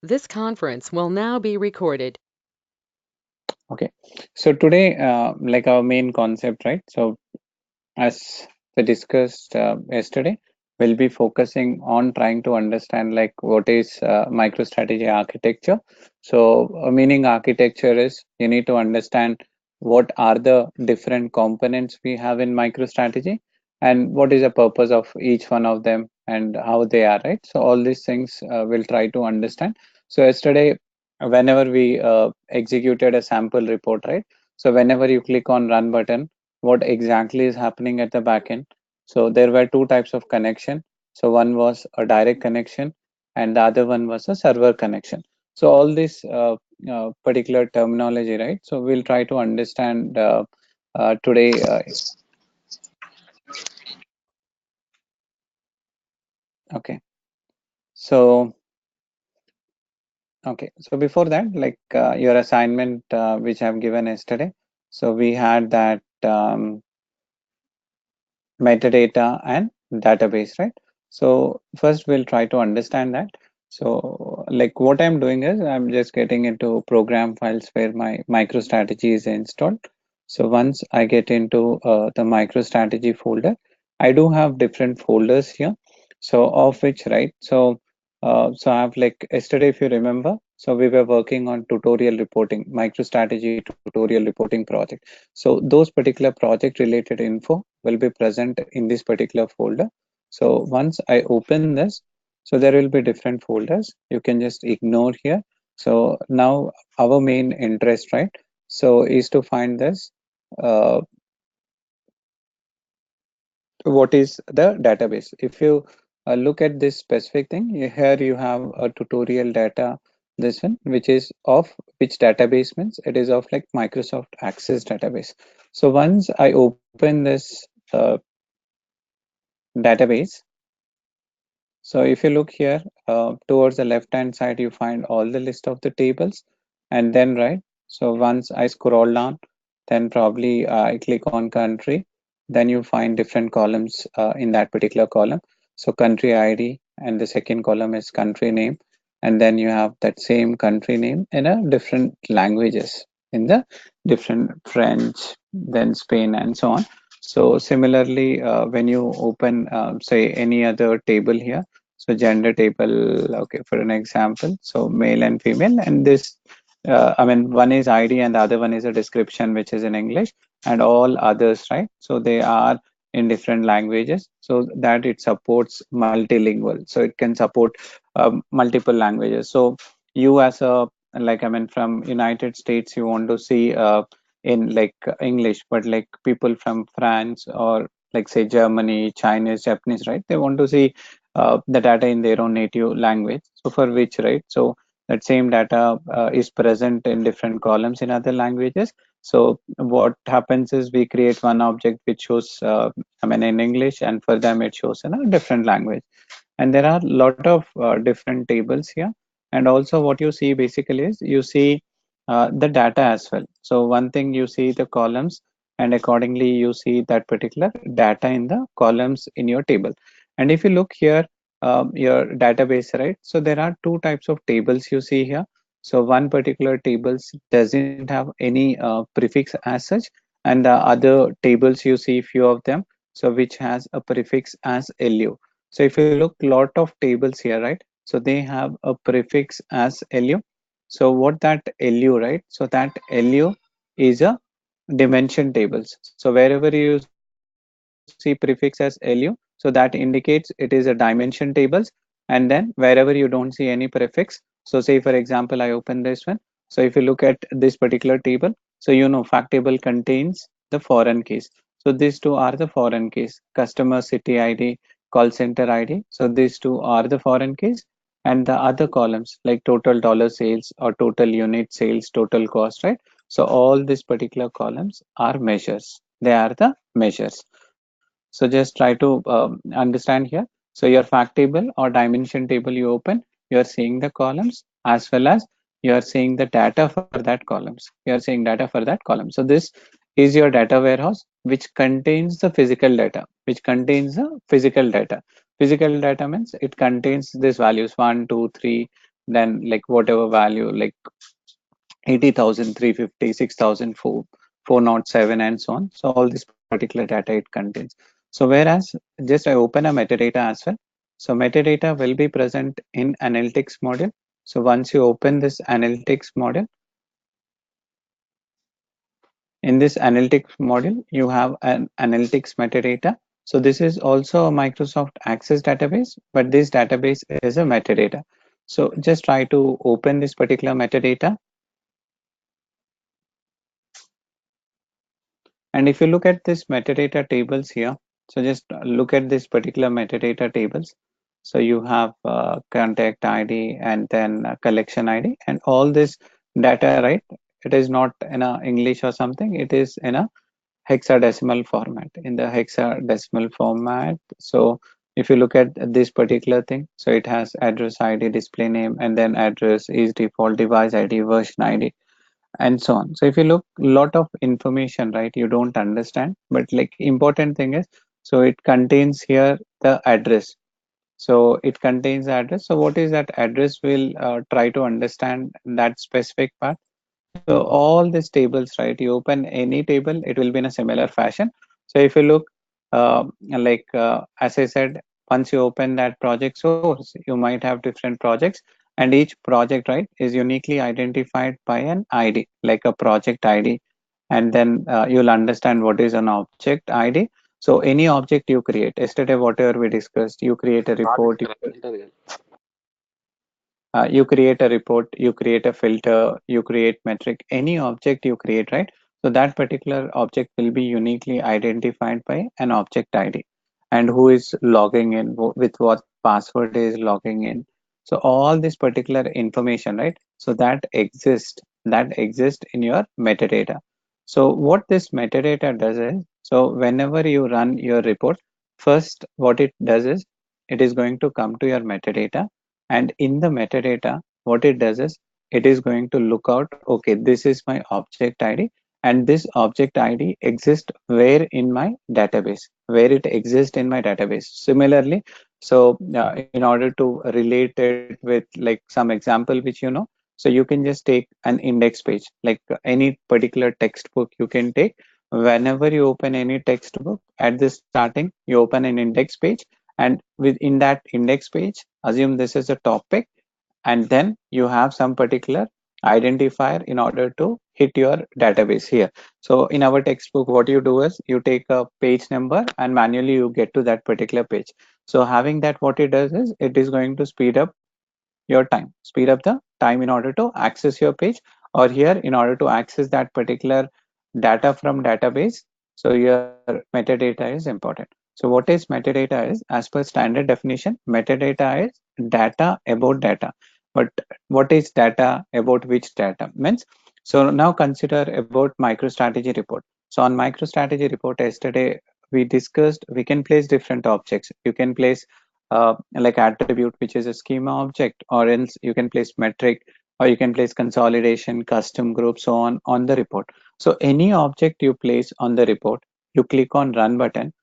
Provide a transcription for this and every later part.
This conference will now be recorded. Okay, so today, like our main concept, right? So, as we discussed yesterday, we'll be focusing on trying to understand like what is MicroStrategy architecture. So, meaning architecture is you need to understand what are the different components we have in MicroStrategy and what is the purpose of each one of them and how they are, right? So, all these things we'll try to understand. So, yesterday, whenever we executed a sample report, right? So, whenever you click on run button, what exactly is happening at the backend. So there were two types of connection. So one was a direct connection and the other one was a server connection. So all this particular terminology, right? So we'll try to understand today. Okay. So, okay. So before that, like your assignment, which I've given yesterday. So we had that metadata and database, right? So first we'll try to understand that. So like what I'm doing is I'm just getting into program files where my MicroStrategy is installed. So once I get into the MicroStrategy folder, I do have different folders here. So of which, right? So I have like yesterday, if you remember, so we were working on tutorial reporting, MicroStrategy tutorial reporting project. So those particular project related info will be present in this particular folder. So once I open this, so there will be different folders. You can just ignore here. So now our main interest, right? So is to find this, uh, what is the database. If you look at this specific thing, here you have a tutorial data, this one, which is of which database means it is of like Microsoft Access database. So once I open this database, so if you look here towards the left hand side, you find all the list of the tables and then right. So once I scroll down, then probably I click on country, then you find different columns in that particular column. So country ID and the second column is country name. And then you have that same country name in a different languages in the different French, then Spain and so on. So similarly, when you open, say any other table here, so gender table, okay, for an example, so male and female, and this, I mean, one is ID and the other one is a description, which is in English, and all others, right? So they are in different languages, so that it supports multilingual. So it can support multiple languages. So you as a, like, I mean, from United States, you want to see in like English, but like people from France or like say Germany, Chinese, Japanese, right? They want to see the data in their own native language. So for which, right? So that same data is present in different columns in other languages. So what happens is we create one object which shows, I mean, in English, and for them it shows in a different language. And there are a lot of different tables here. And also what you see basically is you see the data as well. So one thing, you see the columns, and accordingly you see that particular data in the columns in your table. And if you look here, your database, right? So there are two types of tables you see here. So one particular tables doesn't have any prefix as such, and the other tables you see few of them, so which has a prefix as LU. So if you look lot of tables here, right? So they have a prefix as LU. So what that LU, right? So that LU is a dimension tables. So wherever you see prefix as LU, so that indicates it is a dimension tables. And then wherever you don't see any prefix, so say for example, I open this one. So if you look at this particular table, so you know fact table contains the foreign keys. So these two are the foreign keys: customer city ID, call center ID. So these two are the foreign keys. And the other columns like total dollar sales or total unit sales, total cost, right? So all these particular columns are measures. They are the measures. So just try to understand here. So your fact table or dimension table you open, you are seeing the columns as well as you are seeing the data for that columns. You are seeing data for that column. So this is your data warehouse, which contains the physical data, which contains the physical data. Physical data means it contains these values 1, 2, 3, then like whatever value, like 80,000, 350, 6,000, 407, and so on. So all this particular data it contains. So whereas just I open a metadata as well. So metadata will be present in analytics module. So once you open this analytics module, in this analytics module, you have an analytics metadata. So this is also a Microsoft Access database, but this database is a metadata. So just try to open this particular metadata. And if you look at this metadata tables here, so just look at this particular metadata tables. So you have contact ID and then collection ID and all this data, right? It is not in a English or something. It is in a hexadecimal format. In the hexadecimal format, so if you look at this particular thing, so it has address ID, display name, and then address is default, device ID, version ID, and so on. So if you look, lot of information, right, you don't understand, but like important thing is, so it contains here the address. So it contains the address. So what is that address? We'll try to understand that specific part. So all these tables, right, you open any table, it will be in a similar fashion. So if you look, as I said, once you open that project source, you might have different projects, and each project, right, is uniquely identified by an ID, like a project ID. And then you'll understand what is an object ID. So any object you create, yesterday, whatever we discussed, you create a report, you create a report, you create a filter, you create metric, any object you create, right? So that particular object will be uniquely identified by an object ID and who is logging in, with what password is logging in. So all this particular information, right? So that exists in your metadata. So what this metadata does is, so whenever you run your report, first what it does is, it is going to come to your metadata, and in the metadata, what it does is it is going to look out, okay, this is my object ID, and this object ID exists where in my database, where it exists in my database. Similarly, so in order to relate it with like some example which you know, so you can just take an index page, like any particular textbook you can take. Whenever you open any textbook, at the starting you open an index page, and within that index page, assume this is a topic, and then you have some particular identifier in order to hit your database here. So in our textbook, what you do is you take a page number and manually you get to that particular page. So having that, what it does is it is going to speed up the time in order to access your page, or here in order to access that particular data from database. So your metadata is important. So what is metadata is, as per standard definition, metadata is data about data. But what is data about which data means? So now consider about MicroStrategy report. So on MicroStrategy report yesterday we discussed, we can place different objects. You can place like attribute, which is a schema object, or else you can place metric, or you can place consolidation, custom group, so on the report. So any object you place on the report, you click on run button.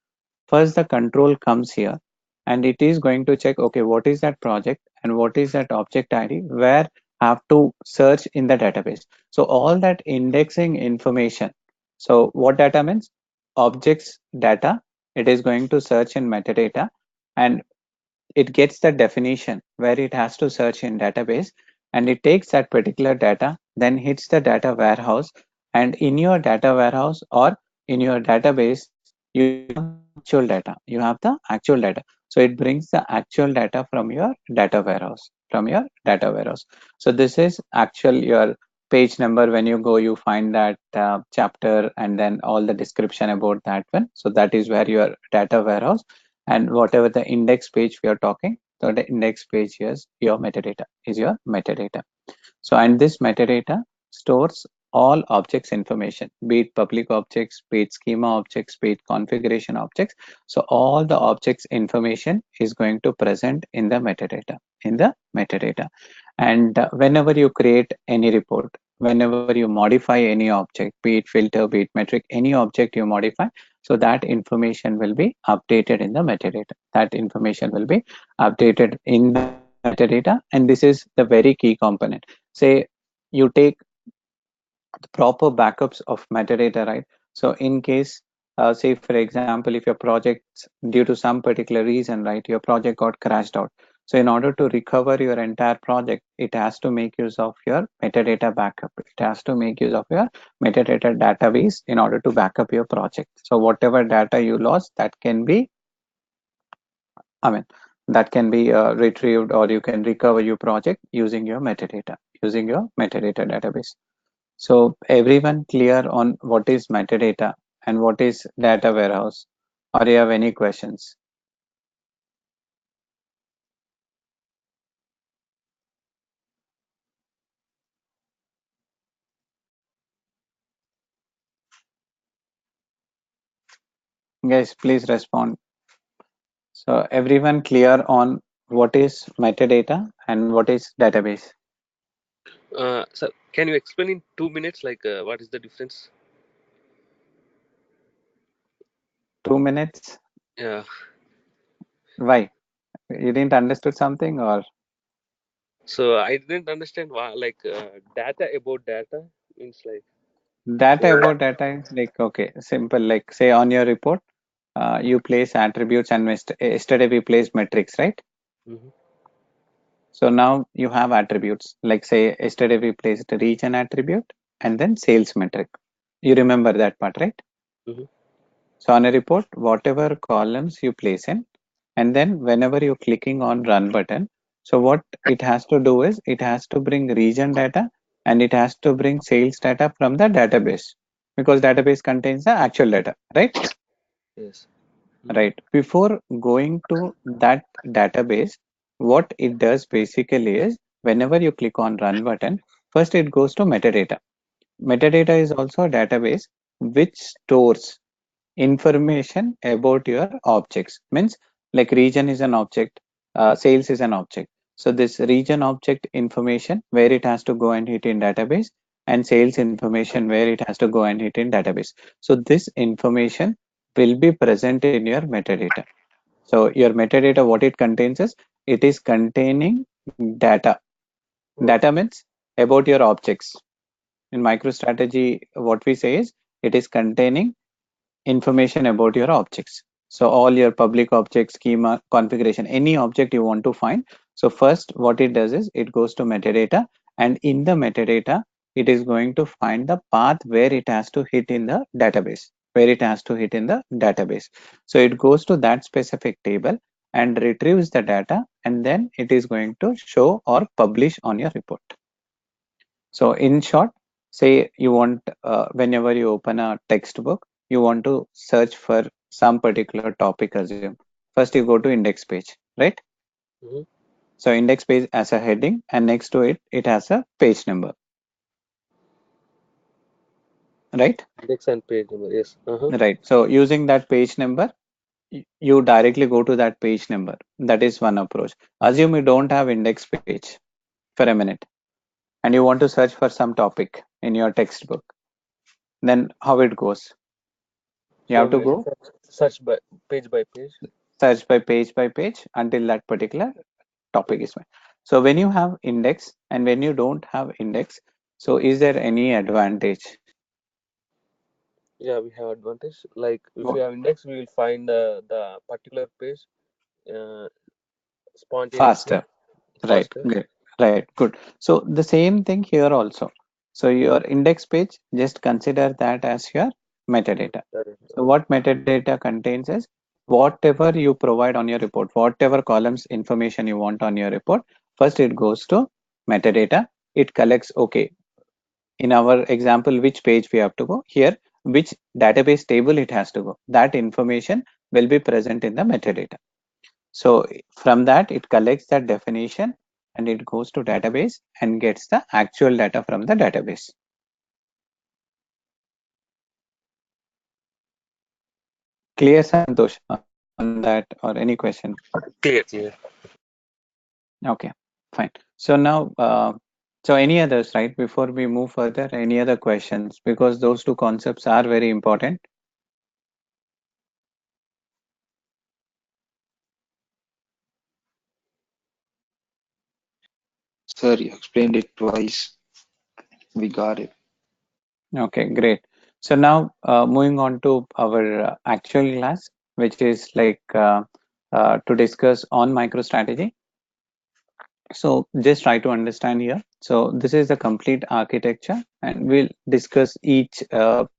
First the control comes here, and it is going to check, okay, what is that project and what is that object ID, where I have to search in the database. So all that indexing information. So what data means? Objects data. It is going to search in metadata, and it gets the definition where it has to search in database, and it takes that particular data, then hits the data warehouse, and in your data warehouse or in your database, you have the actual data, you have the actual data. So it brings the actual data from your data warehouse, from your data warehouse. So this is actual your page number. When you go, you find that chapter and then all the description about that one. So that is where your data warehouse, and whatever the index page we are talking, so the index page is your metadata, is your metadata. So and this metadata stores all objects information, be it public objects, be it schema objects, be it configuration objects. So all the objects information is going to present in the metadata, in the metadata. And whenever you create any report, whenever you modify any object, be it filter, be it metric, any object you modify, so that information will be updated in the metadata. That information will be updated in the metadata, and this is the very key component. Say you take the proper backups of metadata, right? So in case, say for example, if your project due to some particular reason, right, your project got crashed out. So in order to recover your entire project, it has to make use of your metadata backup. It has to make use of your metadata database in order to back up your project. So whatever data you lost, that can be, I mean, that can be retrieved, or you can recover your project using your metadata database. So everyone clear on what is metadata and what is data warehouse? Or you have any questions? Guys, please respond. So everyone clear on what is metadata and what is database? So can you explain in 2 minutes, like what is the difference? 2 minutes? Yeah. Why? You didn't understood something, or So I didn't understand why, like data about data means like. data So. about data is like, okay, simple. Like say on your report, you place attributes, and yesterday we placed metrics, right? Hmm. So now you have attributes. Like say yesterday we placed a region attribute and then sales metric. You remember that part, right? Hmm. So on a report, whatever columns you place in, and then whenever you're clicking on run button, so what it has to do is it has to bring region data and it has to bring sales data from the database, because database contains the actual data, right? Yes. Hmm. Right. Before going to that database, what it does basically is whenever you click on run button, first it goes to metadata. Metadata is also a database which stores information about your objects. Means like region is an object, sales is an object. So this region object information where it has to go and hit in database, and sales information where it has to go and hit in database. So this information will be present in your metadata. So your metadata, what it contains is it is containing data. Okay. Data means about your objects. In MicroStrategy, what we say is it is containing information about your objects. So all your public object schema configuration, any object you want to find. So first what it does is it goes to metadata, and in the metadata, it is going to find the path where it has to hit in the database, where it has to hit in the database. So it goes to that specific table and retrieves the data, and then it is going to show or publish on your report. So in short, say you want, whenever you open a textbook, you want to search for some particular topic, assume. First you go to index page, right? Hmm. So index page as a heading, and next to it, it has a page number, right? Index and page number. Yes. Uh-huh. Right. So using that page number, you directly go to that page number. That is one approach. Assume you don't have index page for a minute, and you want to search for some topic in your textbook. Then how it goes? You So have to we'll go search by page. search by page until that particular topic is fine. So when you have index and when you don't have index, so is there any advantage? Yeah, we have advantage. Like if Wo- we have index, we will find the particular page uh, spontaneously, Faster, right? faster. Great, right, good. So the same thing here also. So your index page, just consider that as your metadata. That is, So what metadata contains is whatever you provide on your report, whatever columns information you want on your report, first it goes to metadata. It collects, okay, in our example, which page we have to go here, which database table it has to go. That information will be present in the metadata. So from that, it collects that definition and it goes to database and gets the actual data from the database. Clear, Santosh, on that, or any question? clear, clear. Okay, fine. So now, so any others, right? Before we move further, any other questions? Because those two concepts are very important. Sir, you explained it twice. We got it. Okay, great. So now moving on to our actual class, which is like to discuss on MicroStrategy. So just try to understand here. So this is the complete architecture, and we'll discuss each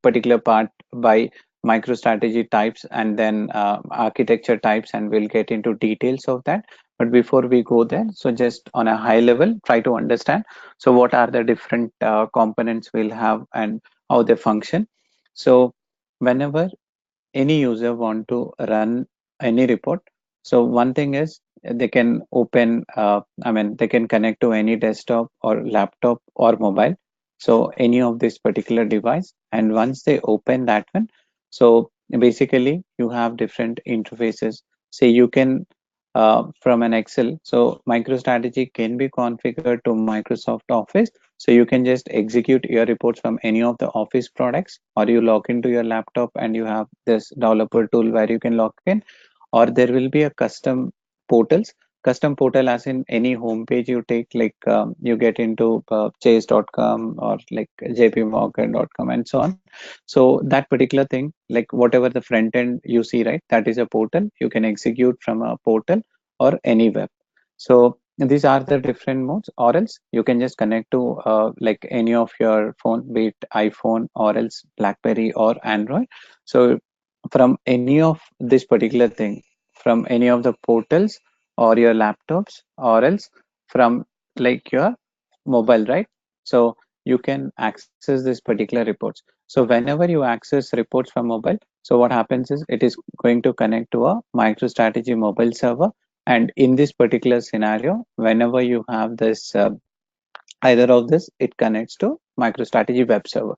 particular part by MicroStrategy types and then architecture types, and we'll get into details of that. But before we go there, so just on a high level, try to understand. So what are the different components we'll have and how they function. So whenever any user want to run any report, so one thing is they can open they can connect to any desktop or laptop or mobile, so any of this particular device, and once they open that one, so basically you have different interfaces. Say you can from an Excel, so MicroStrategy can be configured to Microsoft Office, so you can just execute your reports from any of the Office products, or you log into your laptop and you have this developer tool where you can log in, or there will be a portals, custom portal as in any homepage you take, like you get into chase.com or like jpmorgan.com and so on. So that particular thing, like whatever the front end you see, right, that is a portal. You can execute from a portal or any web. So these are the different modes, or else you can just connect to like any of your phone, be it iPhone or else BlackBerry or Android. So from any of this particular thing, from any of the portals or your laptops, or else from like your mobile, right? So you can access this particular reports. So whenever you access reports from mobile, so what happens is it is going to connect to a MicroStrategy mobile server. And in this particular scenario, whenever you have this either of this, it connects to MicroStrategy web server.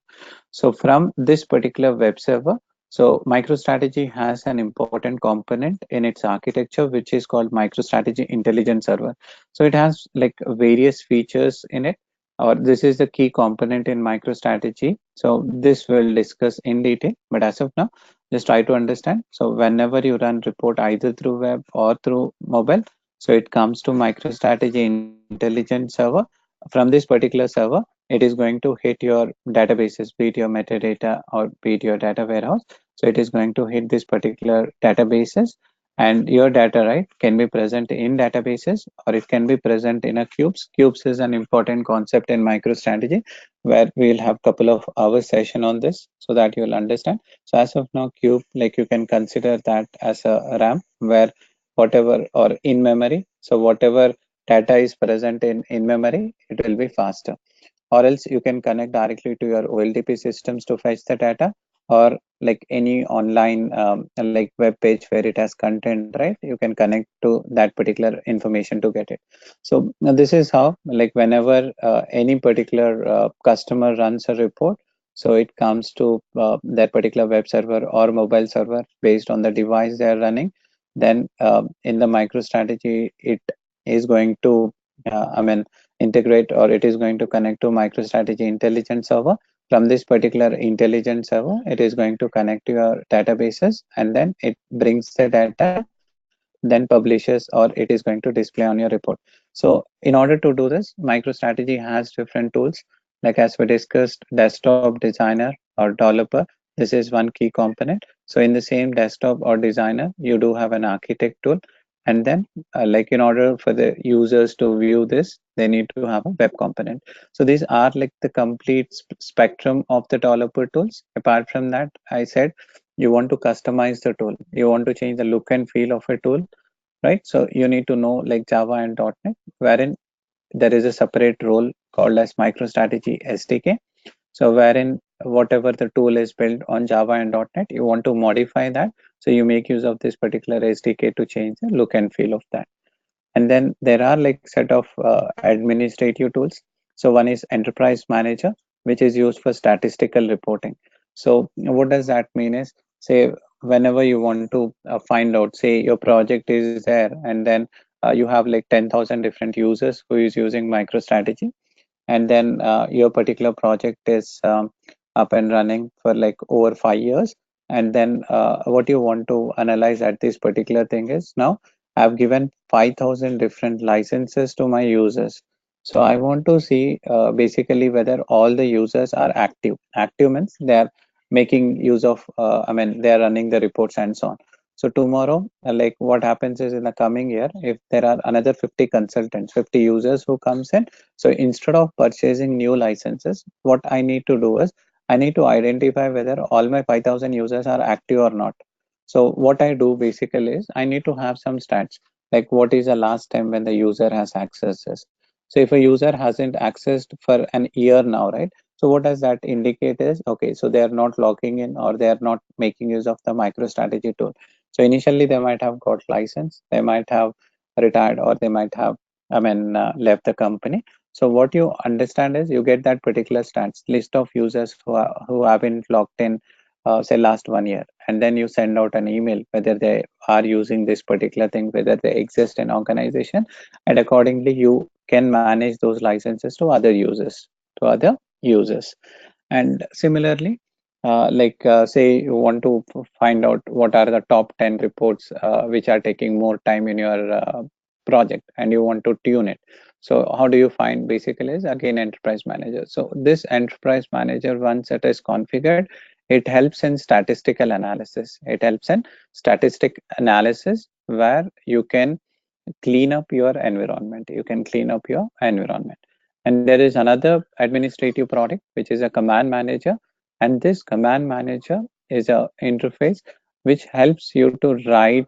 So from this particular web server, so MicroStrategy has an important component in its architecture, which is called MicroStrategy Intelligence Server. So it has like various features in it, or this is the key component in MicroStrategy. So this we'll discuss in detail, but as of now, just try to understand. So whenever you run report either through web or through mobile, so it comes to MicroStrategy Intelligence Server. From this particular server, it is going to hit your databases, be it your metadata or be it your data warehouse. So it is going to hit this particular databases, and your data, right, can be present in databases or it can be present in a cubes. Cubes is an important concept in MicroStrategy where we'll have couple of hours session on this so that you'll understand. So as of now, cube, like you can consider that as a RAM where whatever or in memory. So whatever data is present in memory, it will be faster, or else you can connect directly to your OLTP systems to fetch the data, or like any online like web page where it has content, right, you can connect to that particular information to get it. So now this is how, like whenever any particular customer runs a report, so it comes to that particular web server or mobile server based on the device they are running. Then in the MicroStrategy, it is going to integrate, or it is going to connect to MicroStrategy intelligence server. From this particular intelligence server, it is going to connect to your databases, and then it brings the data, then publishes, or it is going to display on your report. So in order to do this, MicroStrategy has different tools, like as we discussed, desktop designer or developer. This is one key component. So in the same desktop or designer, you do have an architect tool, and then like in order for the users to view this, they need to have a web component. So these are like the complete spectrum of the developer tools. Apart from that, I said you want to customize the tool, you want to change the look and feel of a tool, right? So you need to know like Java and .NET, wherein there is a separate role called as MicroStrategy SDK. So wherein whatever the tool is built on Java and .NET, you want to modify that. So you make use of this particular SDK to change the look and feel of that. And then there are like set of administrative tools. So one is Enterprise Manager, which is used for statistical reporting. So what does that mean is, say whenever you want to find out, say your project is there, and then you have like 10,000 different users who is using MicroStrategy, and then your particular project is up and running for like over 5 years, and then what you want to analyze at this particular thing is, now I've given 5,000 different licenses to my users. So I want to see basically whether all the users are active. Active means they are making use of, I mean, they are running the reports and so on. So tomorrow, like what happens is in the coming year, if there are another 50 consultants, 50 users who comes in, so instead of purchasing new licenses, what I need to do is I need to identify whether all my 5,000 users are active or not. So what I do basically is I need to have some stats, like what is the last time when the user has accessed this. So if a user hasn't accessed for an year now, right? So what does that indicate is, okay, so they are not logging in or they are not making use of the MicroStrategy tool. So initially they might have got license, they might have retired, or they might have, I mean, left the company. So what you understand is you get that particular stats list of users who haven't logged in, say last 1 year, and then you send out an email whether they are using this particular thing, whether they exist in organization, and accordingly you can manage those licenses to other users. And similarly, say you want to find out what are the top 10 reports which are taking more time in your project, and you want to tune it. So how do you find? Basically is again enterprise manager. So this enterprise manager, once it is configured, it helps in statistical analysis. It helps in statistic analysis where you can clean up your environment. You can clean up your environment. And there is another administrative product, which is a command manager. And this command manager is a interface which helps you to write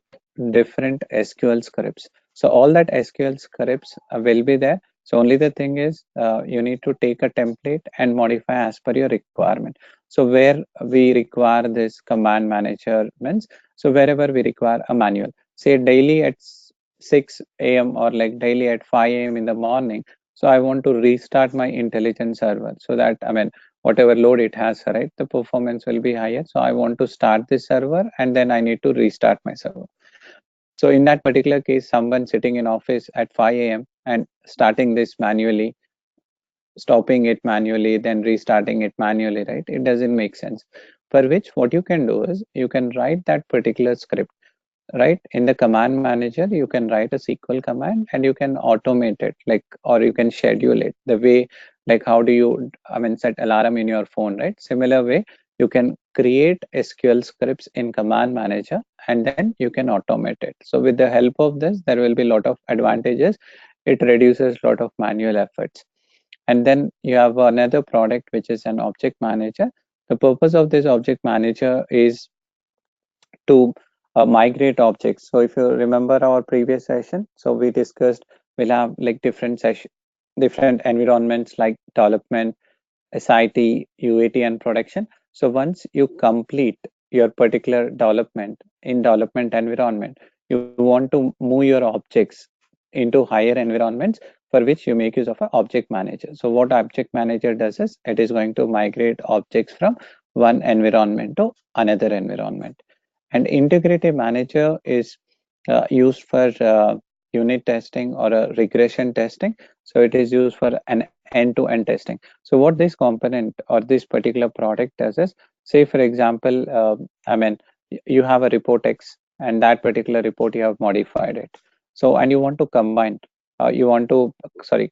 different SQL scripts. So all that SQL scripts will be there. So only the thing is you need to take a template and modify as per your requirement. So where we require this command manager means, so wherever we require a manual, say daily at 6 a.m. or like daily at 5 a.m. in the morning. So I want to restart my intelligence server so that, I mean, whatever load it has, right, the performance will be higher. So I want to start this server and then I need to restart my server. So in that particular case, someone sitting in office at 5 a.m. and starting this manually, stopping it manually, then restarting it manually, right? It doesn't make sense. For which, what you can do is you can write that particular script, right? In the command manager, you can write a SQL command and you can automate it, like, or you can schedule it the way, like, how do you, I mean, set alarm in your phone, right? Similar way, you can create SQL scripts in command manager and then you can automate it. So with the help of this, there will be a lot of advantages. It reduces a lot of manual efforts. And then you have another product, which is an object manager. The purpose of this object manager is to migrate objects. So if you remember our previous session, so we discussed we'll have like different environments like development, SIT, UAT, and production. So once you complete your particular development in development environment, you want to move your objects into higher environments, for which you make use of an object manager. So what object manager does is it is going to migrate objects from one environment to another environment. And integrative manager is used for unit testing or a regression testing. So it is used for an end-to-end testing. So what this component or this particular product does is, say for example, I mean, you have a report X and that particular report you have modified it. So and you want to combine, you want to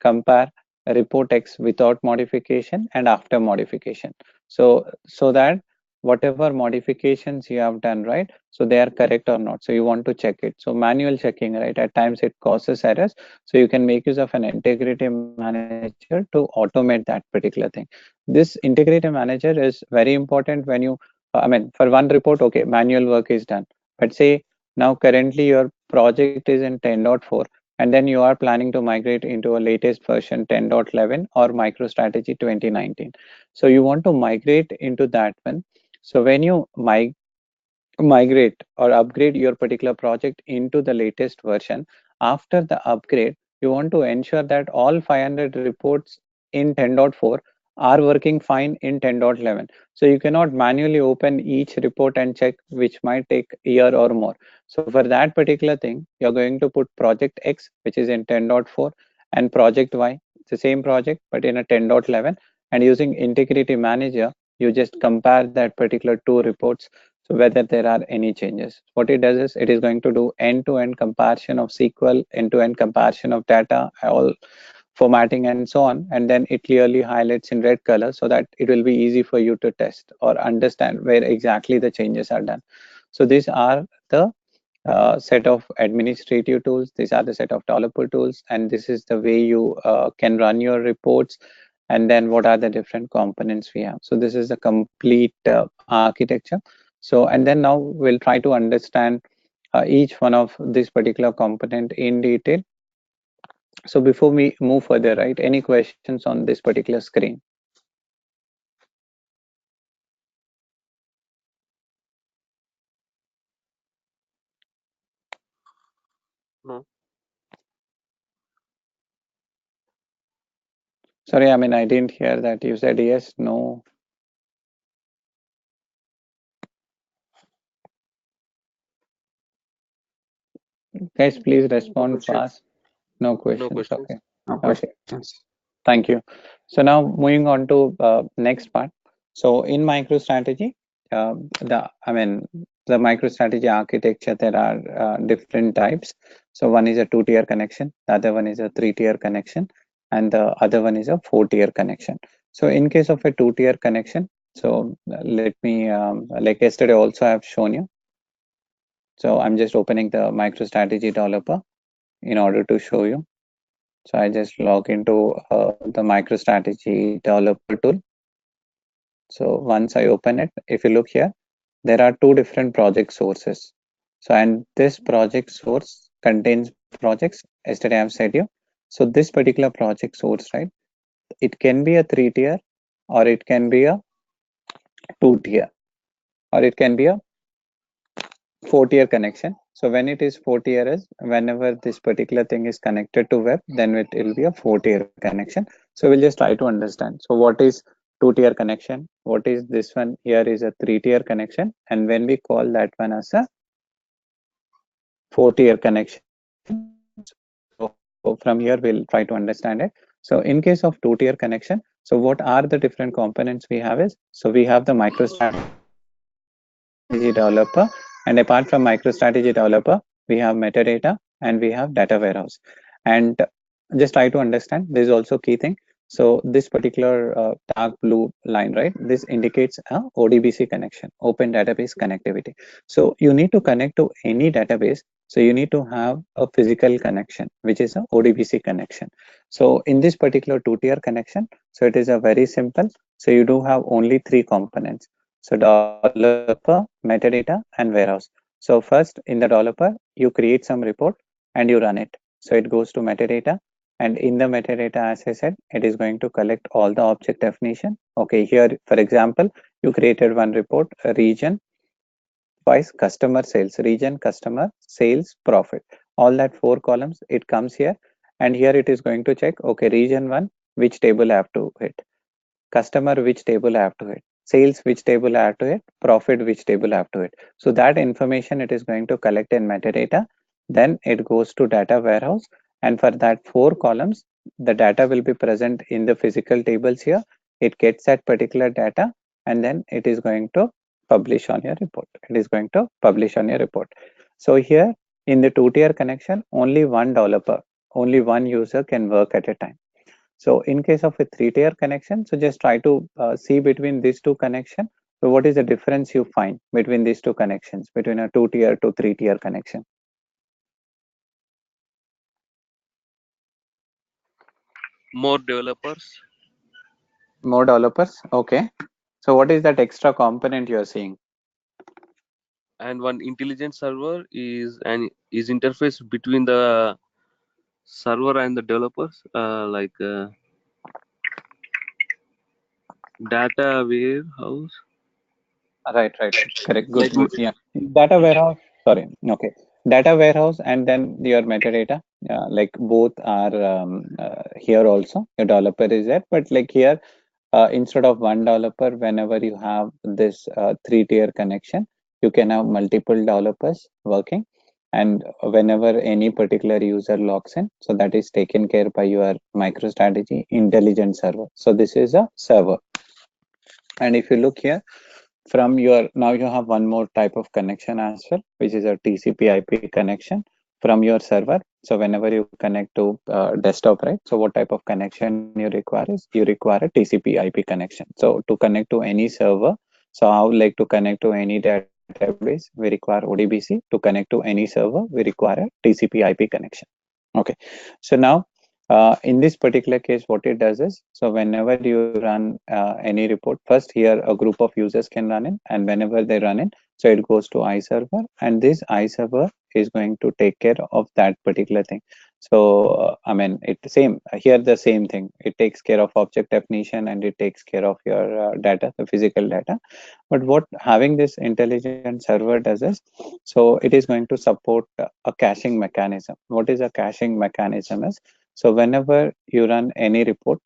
compare a report X without modification and after modification. So that whatever modifications you have done, right, so they are correct or not. So you want to check it. So manual checking, right, at times it causes errors. So you can make use of an integrative manager to automate that particular thing. This integrative manager is very important when you, I mean, for one report, okay, manual work is done. But say now currently your project is in 10.4 and then you are planning to migrate into a latest version 10.11 or MicroStrategy 2019. So you want to migrate into that one. So when you migrate or upgrade your particular project into the latest version, after the upgrade, you want to ensure that all 500 reports in 10.4 are working fine in 10.11. So you cannot manually open each report and check, which might take a year or more. So for that particular thing, you're going to put project X, which is in 10.4, and project Y, it's the same project, but in a 10.11. And using integrity manager, you just compare that particular two reports, so whether there are any changes. What it does is it is going to do end-to-end comparison of SQL, end-to-end comparison of data, all formatting and so on, and then it clearly highlights in red color so that it will be easy for you to test or understand where exactly the changes are done. So these are the set of administrative tools. These are the set of developer tools, and this is the way you can run your reports. And then what are the different components we have? So this is the complete architecture. So, and then now we'll try to understand each one of this particular component in detail. So before we move further, right, any questions on this particular screen? No. Sorry, I mean, I didn't hear that. You said yes, no. Guys, please No respond questions. fast. No No questions. questions. Okay. No Okay. questions. Thank you. So now moving on to next part. So in MicroStrategy, the MicroStrategy architecture, there are different types. So one is a two-tier connection, the other one is a three-tier connection, and the other one is a four-tier connection. So in case of a two-tier connection, so let me, like yesterday also I've shown you. So I'm just opening the MicroStrategy developer in order to show you. So I just log into the MicroStrategy developer tool. So once I open it, if you look here, there are two different project sources. So, and this project source contains projects. Yesterday I've said you. So this particular project source, right? It can be a three-tier, or it can be a two-tier, or it can be a four-tier connection. So when it is four-tier is whenever this particular thing is connected to web, then it will be a four-tier connection. So we'll just try to understand. So what is two-tier connection? What is this one? Here is a three-tier connection, and when we call that one as a four-tier connection. So from here we'll try to understand it. So in case of two-tier connection, so what are the different components we have is, so we have the MicroStrategy developer, and apart from MicroStrategy developer, we have metadata and we have data warehouse. And just try to understand, this is also key thing. So this particular dark blue line, right, this indicates a ODBC connection, open database connectivity. So you need to connect to any database, so you need to have a physical connection, which is a ODBC connection. So in this particular two-tier connection, so it is a very simple. So you do have only three components. So developer, metadata, and warehouse. So first in the developer, you create some report and you run it. So it goes to metadata, and in the metadata, as I said, it is going to collect all the object definition. Okay, here, for example, you created one report, region wise customer sales, region, customer sales, profit. All that four columns, it comes here, and here it is going to check, okay, region one, which table I have to hit, customer which table I have to hit, sales which table I have to hit, profit which table I have to hit. So that information it is going to collect in metadata. Then it goes to data warehouse, and for that four columns, the data will be present in the physical tables here. It gets that particular data, and then it is going to publish on your report. It is going to publish on your report. So here in the two-tier connection, only one developer, only one user can work at a time. So in case of a three-tier connection, so just try to see between these two connections. So what is the difference you find between these two connections, between a two-tier to three-tier connection? More developers. More developers. Okay. So what is that extra component you're seeing? And one intelligent server is interface between the server and the developers, like data warehouse, Right. Correct. like Good. Yeah. Data warehouse. Sorry. Okay. Data warehouse and then your metadata. Like both are here also. Your developer is there, but like here, instead of one developer, whenever you have this three-tier connection, you can have multiple developers working. And whenever any particular user logs in, so that is taken care by your MicroStrategy intelligent server. So this is a server. And if you look here, from your, now you have one more type of connection as well, which is a TCP IP connection. from your server. So whenever you connect to desktop, right? So what type of connection you require is you require a TCP IP connection. So to connect to any server, so I would like to connect to any database, we require ODBC. To connect to any server, we require a TCP IP connection. Okay. So now, in this particular case, what it does is, so whenever you run any report, first here a group of users can run in, and whenever they run in, so it goes to iServer, and this iServer is going to take care of that particular thing. So, I mean, it same here, the same thing. It takes care of object definition and it takes care of your data, the physical data. But what having this intelligent server does is, so it is going to support a caching mechanism. What is a caching mechanism is, so whenever you run any report,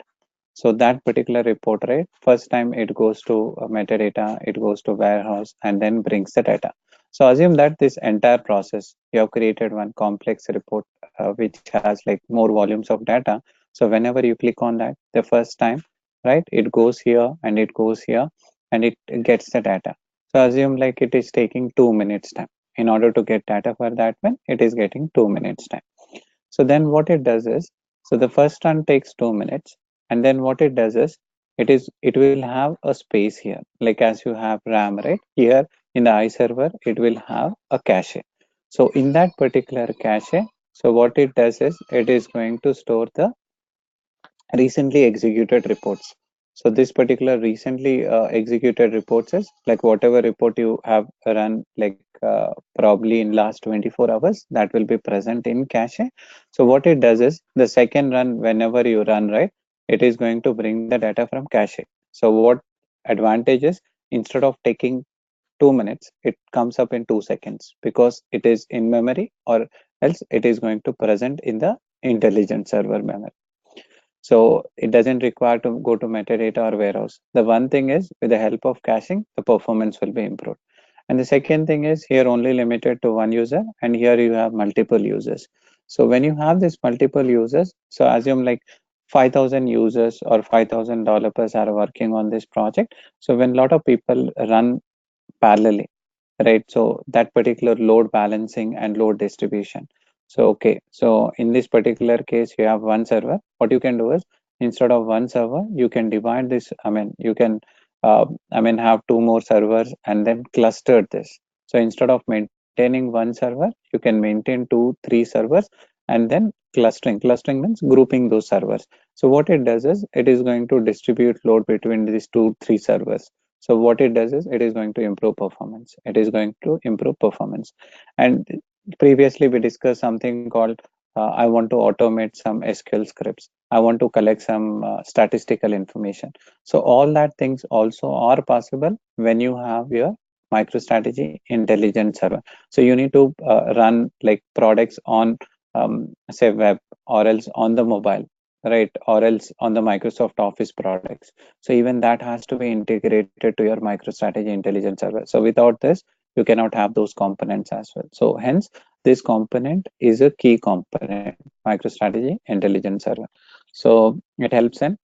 so that particular report, right, first time it goes to metadata, it goes to warehouse and then brings the data. So assume that this entire process, you have created one complex report which has like more volumes of data. So whenever you click on that, the first time, right, it goes here and it goes here and it gets the data. So assume like it is taking 2 minutes time. In order to get data for that one, it is getting 2 minutes time. So then what it does is, so the first run takes 2 minutes, and then what it does is, it will have a space here, like as you have RAM, right? Here in the iServer, it will have a cache. So in that particular cache, so what it does is, it is going to store the recently executed reports. So this particular recently executed reports is like whatever report you have run, like probably in last 24 hours, that will be present in cache. So what it does is the second run, whenever you run, right, it is going to bring the data from cache. So what advantage is, instead of taking 2 minutes, it comes up in 2 seconds because it is in memory, or else it is going to present in the intelligent server memory. So it doesn't require to go to metadata or warehouse. The one thing is, with the help of caching, the performance will be improved. And the second thing is, here only limited to one user, and here you have multiple users. So when you have this multiple users, so assume like 5,000 users or 5,000 developers are working on this project. So when a lot of people run parallelly, right? So that particular load balancing and load distribution. So, okay, so in this particular case, you have one server. What you can do is, instead of one server, you can divide this. I mean, you can, have two more servers and then cluster this. So instead of maintaining one server, you can maintain two, three servers and then clustering. Clustering means grouping those servers. So what it does is, it is going to distribute load between these two, three servers. So what it does is, it is going to improve performance. It is going to improve performance. And previously we discussed something called, I want to automate some SQL scripts. I want to collect some statistical information. So all that things also are possible when you have your MicroStrategy intelligent server. So you need to run like products on say web, or else on the mobile, right, or else on the Microsoft Office products. So even that has to be integrated to your MicroStrategy intelligent server. So without this, you cannot have those components as well. So hence, this component is a key component, MicroStrategy intelligent server. So it helps in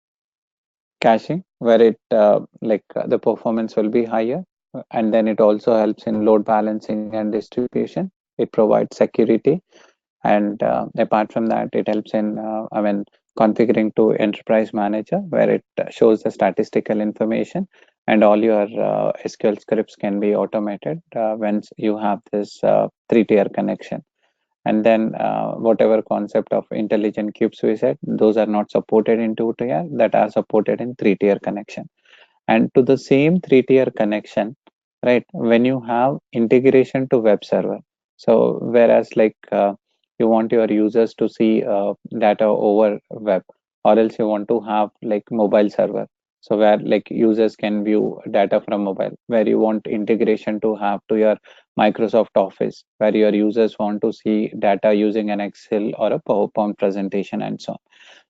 caching, where the performance will be higher, and then it also helps in load balancing and distribution. It provides security, and apart from that, it helps in configuring to enterprise manager, where it shows the statistical information, and all your SQL scripts can be automated once you have this three-tier connection. And then whatever concept of intelligent cubes we said, those are not supported in two-tier, that are supported in three-tier connection. And to the same three-tier connection, right, when you have integration to web server, so whereas you want your users to see data over web, or else you want to have like mobile server, so where like users can view data from mobile, where you want integration to have to your Microsoft Office, where your users want to see data using an Excel or a PowerPoint presentation and so on.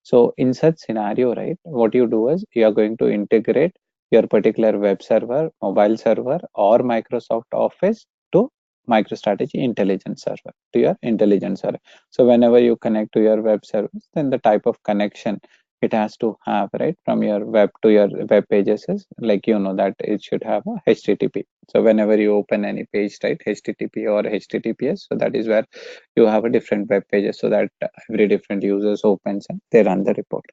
So in such scenario, right, what you do is, you are going to integrate your particular web server, mobile server, or Microsoft Office to MicroStrategy intelligence server, to your intelligence server. So whenever you connect to your web service, then the type of connection it has to have, right, from your web to your web pages is like, that it should have a HTTP. So whenever you open any page, right, HTTP or HTTPS, so that is where you have a different web pages, so that every different users opens and they run the report.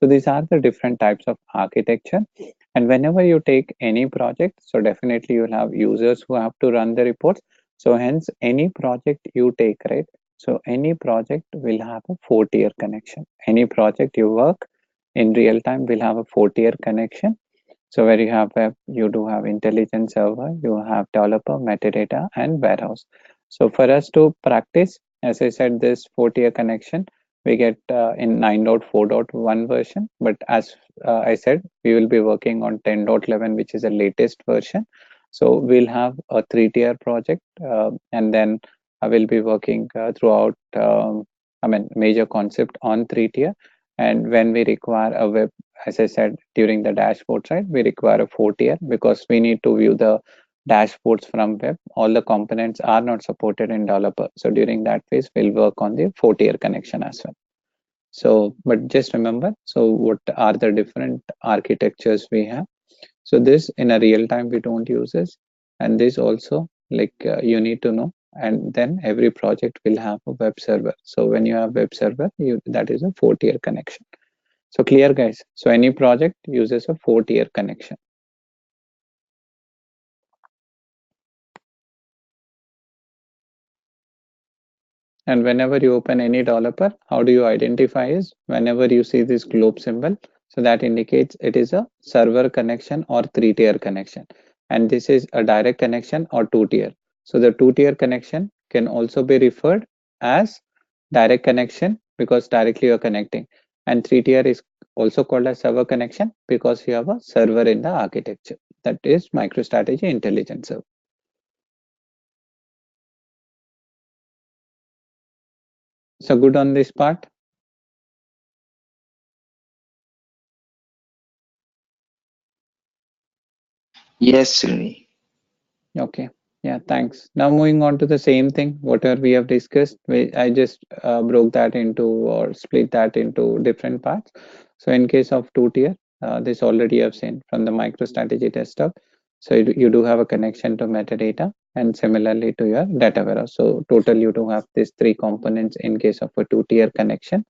So these are the different types of architecture. And whenever you take any project, so definitely you'll have users who have to run the reports. So hence any project you take, right, so any project will have a 4-tier connection. Any project you work in real time will have a 4-tier connection. So where you have web, you do have intelligent server, you have developer, metadata, and warehouse. So for us to practice, as I said, this 4-tier connection, we get in 9.4.1 version. But as I said, we will be working on 10.11, which is the latest version. So we'll have a 3-tier project, and then I will be working throughout, major concept on 3-tier. And when we require a web, as I said, during the dashboard side, we require a 4-tier because we need to view the dashboards from web. All the components are not supported in developer. So during that phase, we'll work on the 4-tier connection as well. So, but just remember, so what are the different architectures we have? So this in a real time, we don't use this. And this also, like you need to know. And then every project will have a web server. So when you have web server, that is a 4-tier connection. So clear, guys. So any project uses a 4-tier connection. And whenever you open any developer, how do you identify is whenever you see this globe symbol, so that indicates it is a server connection or 3-tier connection. And this is a direct connection or 2-tier. So the 2-tier connection can also be referred as direct connection because directly you're connecting. And 3-tier is also called as server connection because you have a server in the architecture. That is MicroStrategy Intelligence Server. So good on this part. Yes, Srini. Okay. Yeah, thanks. Now moving on to the same thing, whatever we have discussed, I just broke that into or split that into different parts. So in case of 2-tier, this already I've seen from the MicroStrategy desktop. So you do have a connection to metadata and similarly to your data warehouse. So total you do have these 3 components in case of a 2-tier connection.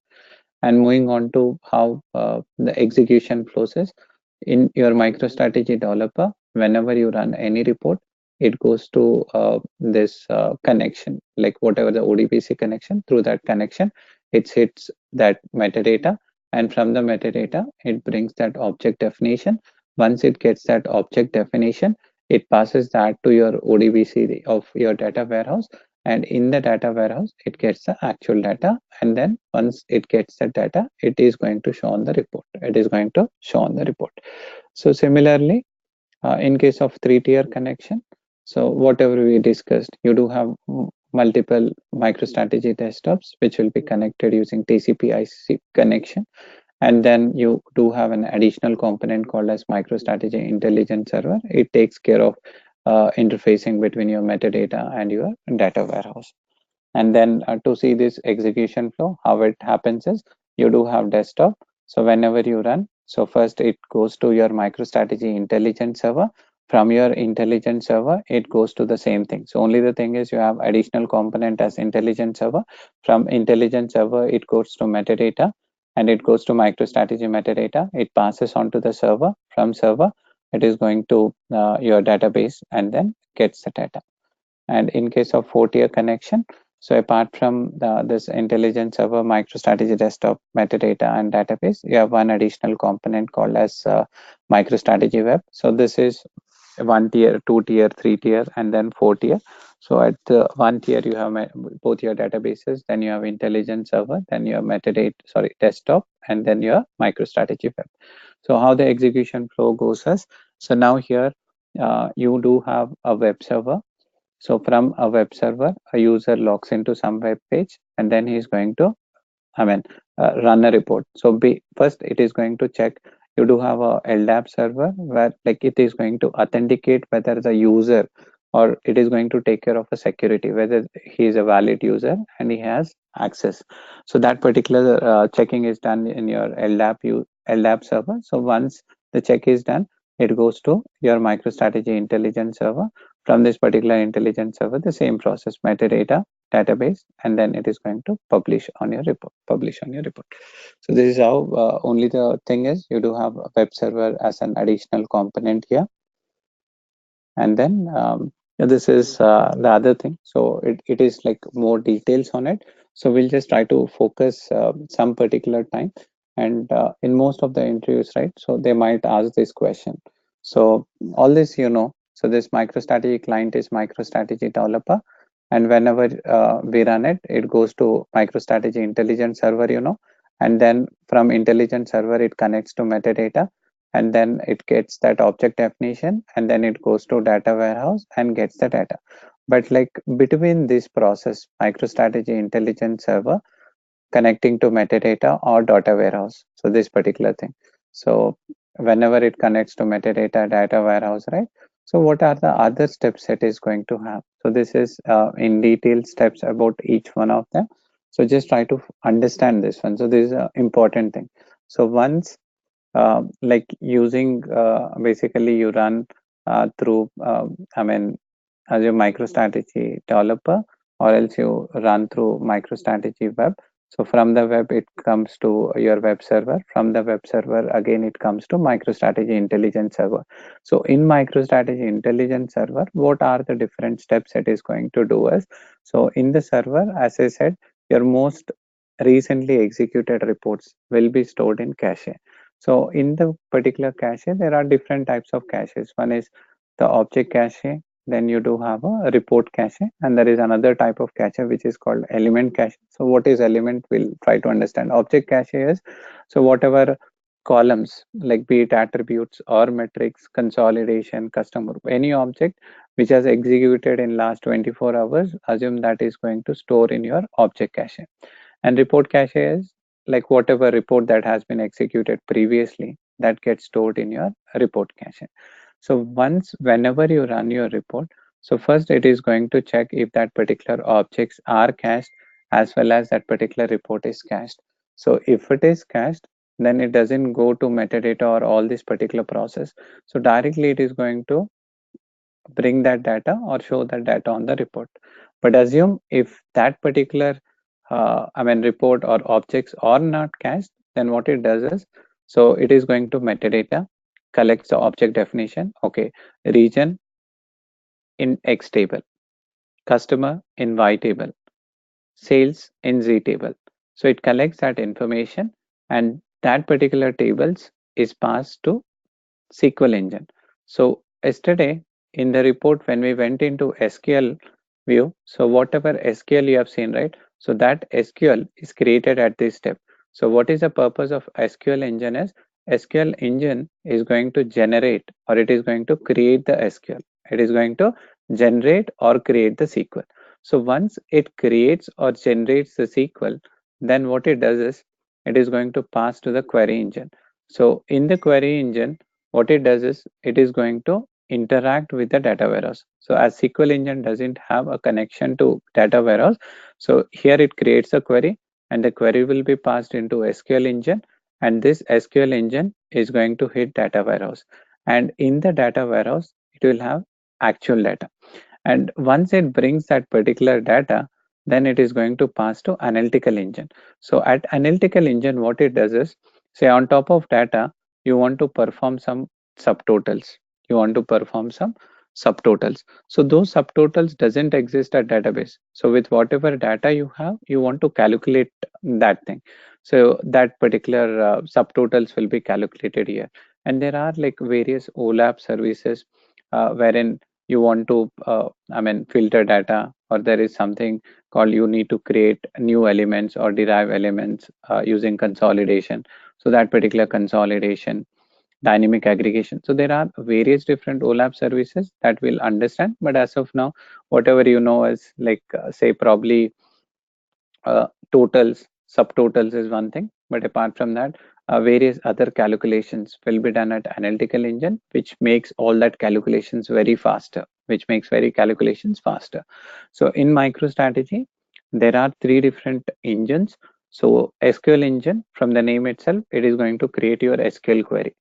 And moving on to how the execution flows is in your MicroStrategy developer, whenever you run any report, it goes to this connection, like whatever the ODBC connection, through that connection, it hits that metadata. And from the metadata, it brings that object definition. Once it gets that object definition, it passes that to your ODBC of your data warehouse. And in the data warehouse, it gets the actual data. And then once it gets the data, it is going to show on the report. It is going to show on the report. So similarly, in case of 3-tier connection, so whatever we discussed, you do have multiple MicroStrategy desktops, which will be connected using TCP/IP connection. And then you do have an additional component called as MicroStrategy Intelligence Server. It takes care of interfacing between your metadata and your data warehouse. And then to see this execution flow, how it happens is you do have desktop. So whenever you run, so first it goes to your MicroStrategy Intelligence Server. From your Intelligence Server, it goes to the same thing. So only the thing is you have additional component as Intelligence Server. From Intelligence Server, it goes to metadata and it goes to MicroStrategy metadata. It passes on to the server. From server, it is going to your database and then gets the data. And in case of 4-tier connection, so apart from this intelligence server, MicroStrategy desktop, metadata, and database, you have one additional component called as MicroStrategy web. So this is 1-tier, 2-tier, 3-tier, and then 4-tier. So at the 1-tier, you have both your databases, then you have intelligence server, then your metadata, desktop, and then your MicroStrategy web. So how the execution flow goes is, so now here you do have a web server. So from a web server, a user logs into some web page and then he's going to, run a report. So first it is going to check, you do have a LDAP server where like it is going to authenticate whether the user or it is going to take care of a security, whether he is a valid user and he has access. So that particular checking is done in your LDAP server. So once the check is done, it goes to your MicroStrategy intelligence server. From this particular intelligence server, the same process, metadata, database, and then it is going to publish on your report. So this is how. Only the thing is, you do have a web server as an additional component here, and then this is the other thing. So it is like more details on it. So we'll just try to focus some particular time, and in most of the interviews, right, so they might ask this question. So all this, so this MicroStrategy client is MicroStrategy developer, and whenever we run it, it goes to MicroStrategy intelligence server, and then from intelligence server it connects to metadata, and then it gets that object definition, and then it goes to data warehouse and gets the data. But like between this process, MicroStrategy intelligence server connecting to metadata or data warehouse, so this particular thing, so whenever it connects to metadata, data warehouse, right, so what are the other steps it is going to have? So this is in detail steps about each one of them. So just try to understand this one. So this is an important thing. So once like using basically you run through I mean as your MicroStrategy developer, or else you run through MicroStrategy web. So from the web it comes to your web server. From the web server again it comes to MicroStrategy intelligence server. So in MicroStrategy intelligence server, what are the different steps it is going to do is, so in the server, as I said, your most recently executed reports will be stored in cache. So in the particular cache, there are different types of caches. One is the object cache, then you do have a report cache, and there is another type of cache which is called element cache. So what is element? We'll try to understand. Object cache is, so whatever columns, like be it attributes or metrics, consolidation, customer, any object which has executed in last 24 hours, assume that is going to store in your object cache. And report cache is like whatever report that has been executed previously, that gets stored in your report cache. So whenever you run your report, so first it is going to check if that particular objects are cached as well as that particular report is cached. So if it is cached, then it doesn't go to metadata or all this particular process. So directly it is going to bring that data or show that data on the report. But assume if that particular report or objects are not cached, then what it does is, so it is going to metadata, collects the object definition, okay, region in X table, customer in Y table, sales in Z table. So it collects that information, and that particular tables is passed to SQL engine. So yesterday in the report, when we went into SQL view, so whatever SQL you have seen, right? So that SQL is created at this step. So what is the purpose of SQL engine is, SQL engine is going to generate, or it is going to create the SQL. It is going to generate or create the SQL. So once it creates or generates the SQL, then what it does is, it is going to pass to the query engine. So in the query engine, what it does is, it is going to interact with the data warehouse. So as SQL engine doesn't have a connection to data warehouse, so here it creates a query, and the query will be passed into SQL engine, and this SQL engine is going to hit data warehouse, and in the data warehouse it will have actual data. And once it brings that particular data, then it is going to pass to analytical engine. So at analytical engine, what it does is, say on top of data, you want to perform some subtotals. You want to perform some subtotals. So those subtotals doesn't exist at database. So with whatever data you have, you want to calculate that thing. So that particular subtotals will be calculated here. And there are like various OLAP services wherein you want to filter data, or there is something called you need to create new elements or derive elements using consolidation. So that particular consolidation, dynamic aggregation, so there are various different OLAP services that we'll understand. But as of now, whatever you know is like say probably totals, subtotals is one thing, but apart from that, various other calculations will be done at analytical engine, which makes all that calculations very faster, which makes very calculations faster. So in MicroStrategy, there are three different engines. So SQL engine, from the name itself, it is going to create your SQL query,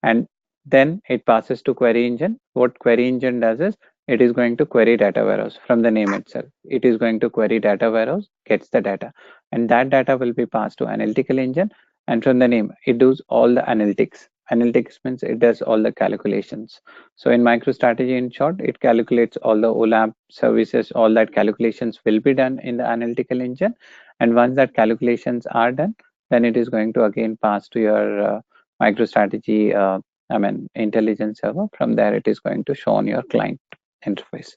and then it passes to query engine. What query engine does is it is going to query data warehouse. From the name itself, it is going to query data warehouse, gets the data, and that data will be passed to analytical engine. And from the name, it does all the analytics. Analytics means it does all the calculations. So in MicroStrategy, in short, it calculates all the OLAP services. All that calculations will be done in the analytical engine, and once that calculations are done, then it is going to again pass to your MicroStrategy, intelligence server. From there, it is going to show on your client interface.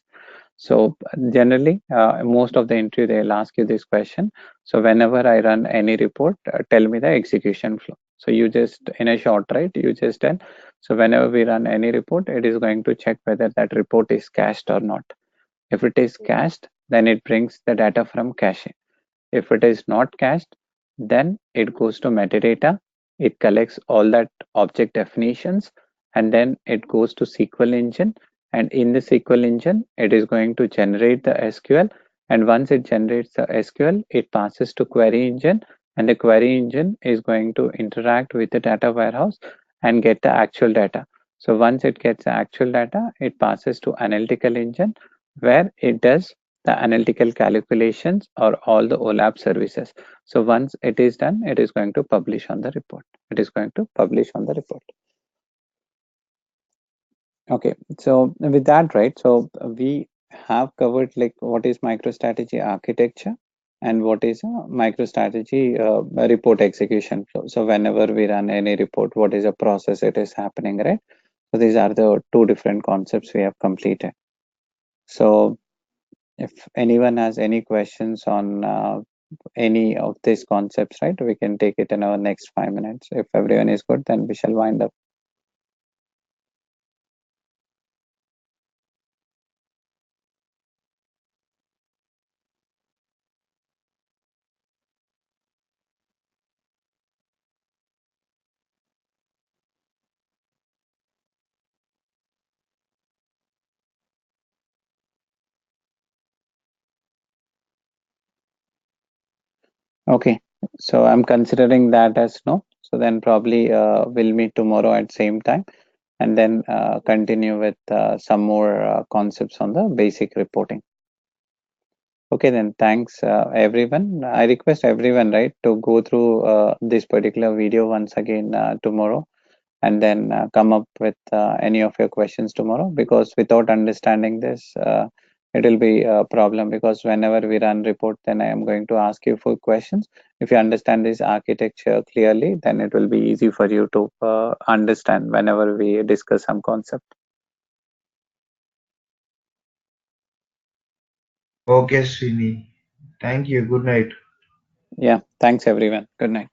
So generally, most of the interview they'll ask you this question. So whenever I run any report, tell me the execution flow. So you just, in a short, right, you just tell. So whenever we run any report, it is going to check whether that report is cached or not. If it is cached, then it brings the data from cache. If it is not cached, then it goes to metadata. It collects all that object definitions, and then it goes to SQL engine. And in the SQL engine, it is going to generate the SQL. And once it generates the SQL, it passes to query engine, and the query engine is going to interact with the data warehouse and get the actual data. So once it gets the actual data, it passes to analytical engine, where it does the analytical calculations or all the OLAP services. So once it is done, it is going to publish on the report. It is going to publish on the report. Okay, so with that, right, so we have covered like what is MicroStrategy architecture and what is a MicroStrategy report execution flow. So whenever we run any report, what is a process it is happening, right? So these are the two different concepts we have completed. So if anyone has any questions on any of these concepts, right, we can take it in our next 5 minutes. If everyone is good, then we shall wind up. Okay, so I'm considering that as no. So then probably we'll meet tomorrow at same time, and then continue with some more concepts on the basic reporting. Okay, then thanks everyone. I request everyone, right, to go through this particular video once again tomorrow, and then come up with any of your questions tomorrow, because without understanding this, it will be a problem, because whenever we run report, then I am going to ask you for questions. If you understand this architecture clearly, then it will be easy for you to understand whenever we discuss some concept. Okay, Srini. Thank you. Good night. Yeah, thanks everyone. Good night.